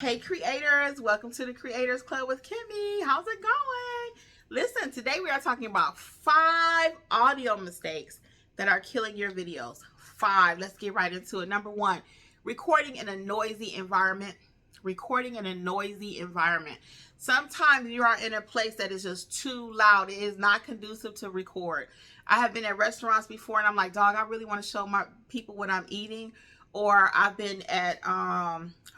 Hey creators, welcome to the Creators Club with Kimmi. How's it going? Listen, today we are talking about 5 audio mistakes that are killing your videos. 5. Let's get right into it. Number 1, recording in a noisy environment. Recording in a noisy environment. Sometimes you are in a place that is just too loud. It is not conducive to record. I have been at restaurants before and I'm like, dog, I really want to show my people what I'm eating. Or I've been at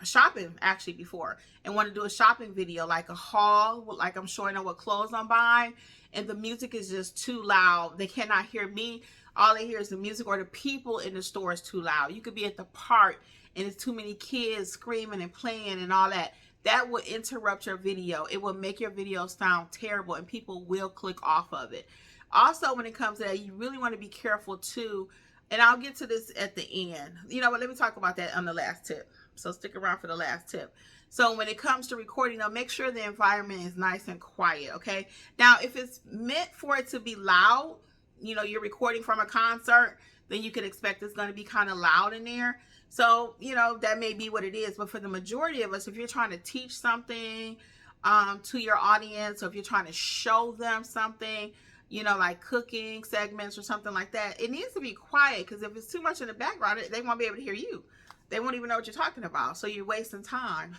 shopping actually before and want to do a shopping video, like a haul, like I'm showing them what clothes I'm buying, and the music is just too loud. They cannot hear me. All they hear is the music, or the people in the store is too loud. You could be at the park and there's too many kids screaming and playing and all that. That will interrupt your video. It will make your video sound terrible and people will click off of it. Also, when it comes to that, you really want to be careful too. And I'll get to this at the end. You know what? Let me talk about that on the last tip. So stick around for the last tip. So when it comes to recording, though, make sure the environment is nice and quiet, okay? Now, if it's meant for it to be loud, you know, you're recording from a concert, then you can expect it's going to be kind of loud in there. So, you know, that may be what it is. But for the majority of us, if you're trying to teach something to your audience, or if you're trying to show them something, you know, like cooking segments or something like that, it needs to be quiet, because if it's too much in the background, they won't be able to hear you. They won't even know what you're talking about. So you're wasting time.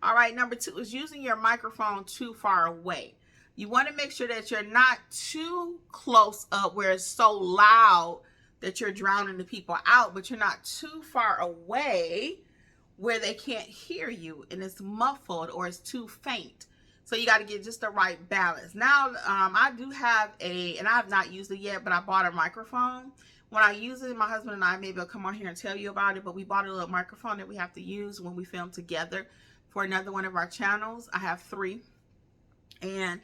All right. Number 2 is using your microphone too far away. You want to make sure that you're not too close up where it's so loud that you're drowning the people out, but you're not too far away where they can't hear you and it's muffled or it's too faint. So you got to get just the right balance. Now, I do have and I have not used it yet, but I bought a microphone. When I use it, my husband and I, maybe will come on here and tell you about it, but we bought a little microphone that we have to use when we film together for another one of our channels. I have 3. And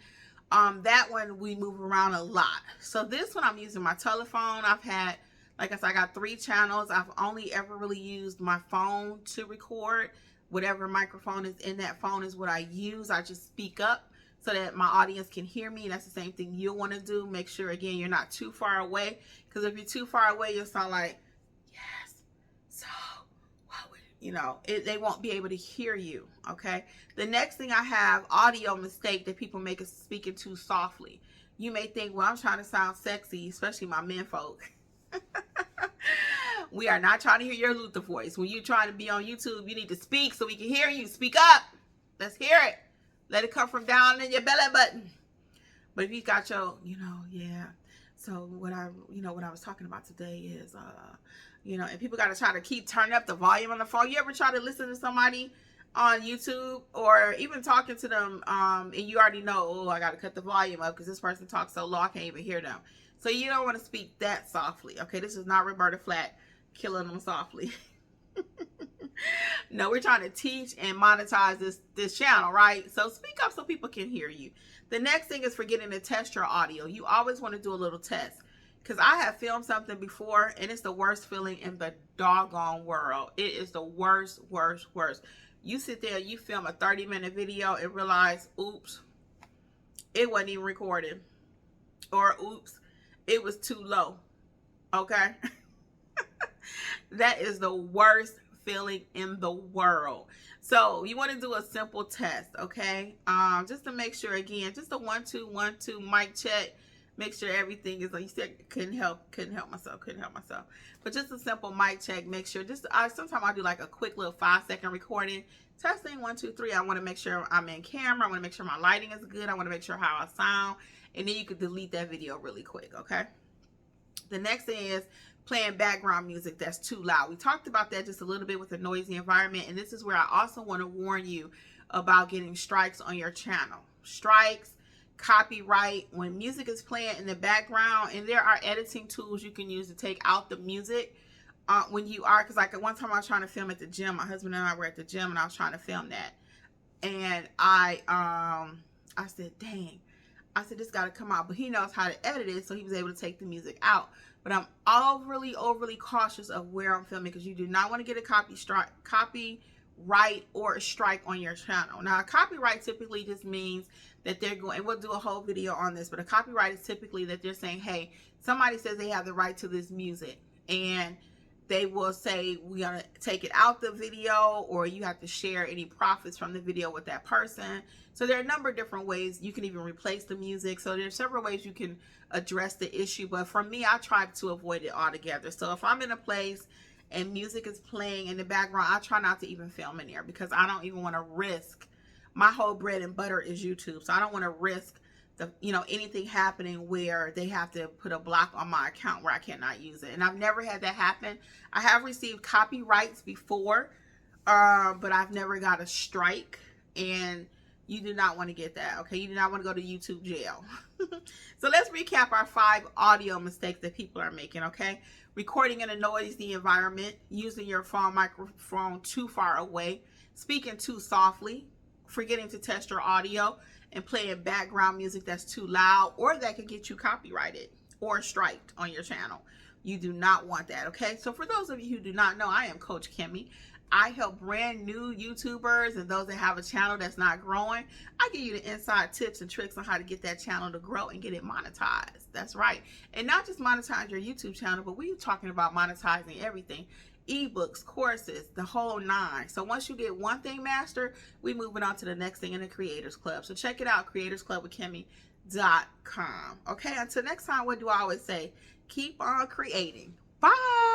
that one we move around a lot. So this one I'm using my telephone. I've had, like I said, I got 3 channels. I've only ever really used my phone to record. Whatever microphone is in that phone is what I use. I just speak up so that my audience can hear me. That's the same thing you'll want to do. Make sure, again, you're not too far away, because if you're too far away, you'll sound like, yes, so, what would, you know, they won't be able to hear you, okay? The next thing I have, audio mistake that people make, is speaking too softly. You may think, well, I'm trying to sound sexy, especially my men folk. We are not trying to hear your Luther voice. When you're trying to be on YouTube, you need to speak so we can hear you. Speak up. Let's hear it. Let it come from down in your belly button. But if you got your, yeah. So what I was talking about today is, and people got to try to keep turning up the volume on the phone. You ever try to listen to somebody on YouTube, or even talking to them, and you already know, oh, I got to cut the volume up because this person talks so low I can't even hear them. So you don't want to speak that softly. Okay, this is not Roberta Flack killing them softly. No, we're trying to teach and monetize this channel, right? So speak up so people can hear you. The next thing is forgetting to test your audio. You always want to do a little test, because I have filmed something before and it's the worst feeling in the doggone world. It is the worst. You sit there, you film a 30-minute video and realize, oops, it wasn't even recorded, or oops, it was too low. Okay. That is the worst feeling in the world. So you want to do a simple test, okay? Just to make sure, again, just a 1 2 1 2 mic check. Make sure everything is like, you said, couldn't help myself. But just a simple mic check. Make sure, sometimes I do like a quick little 5-second recording. Testing 1 2 3. I want to make sure I'm in camera. I want to make sure my lighting is good. I want to make sure how I sound. And then you can delete that video really quick, okay? The next thing is playing background music that's too loud. We talked about that just a little bit with the noisy environment, and this is where I also want to warn you about getting strikes on your channel. Strikes, copyright, when music is playing in the background, and there are editing tools you can use to take out the music when you are, because like one time I was trying to film at the gym. My husband and I were at the gym and I was trying to film that, and I said, dang, I said, this got to come out, but he knows how to edit it, so he was able to take the music out. But I'm overly cautious of where I'm filming, because you do not want to get a copyright or a strike on your channel. Now, a copyright typically just means that they're going, and we'll do a whole video on this, but a copyright is typically that they're saying, hey, somebody says they have the right to this music, and they will say we're gonna take it out the video, or you have to share any profits from the video with that person. So there are a number of different ways. You can even replace the music. So there's several ways you can address the issue. But for me, I try to avoid it altogether. So if I'm in a place and music is playing in the background, I try not to even film in there, because I don't even want to risk. My whole bread and butter is YouTube, so I don't want to risk anything happening where they have to put a block on my account where I cannot use it. And I've never had that happen. I have received copyrights before, but I've never got a strike, and you do not want to get that, okay? You do not want to go to YouTube jail. So let's recap our 5 audio mistakes that people are making, okay? Recording in a noisy environment, using your phone microphone too far away, speaking too softly, forgetting to test your audio, and playing background music that's too loud, or that could get you copyrighted or striked on your channel. You do not want that, okay? So for those of you who do not know, I am Coach Kimmi. I help brand new YouTubers and those that have a channel that's not growing. I give you the inside tips and tricks on how to get that channel to grow and get it monetized. That's right. And not just monetize your YouTube channel, but we're talking about monetizing everything. Ebooks, courses, the whole 9. So once you get one thing mastered, we moving on to the next thing in the Creators Club. So check it out, creatorsclubwithkimmi.com. Okay, until next time, what do I always say? Keep on creating. Bye.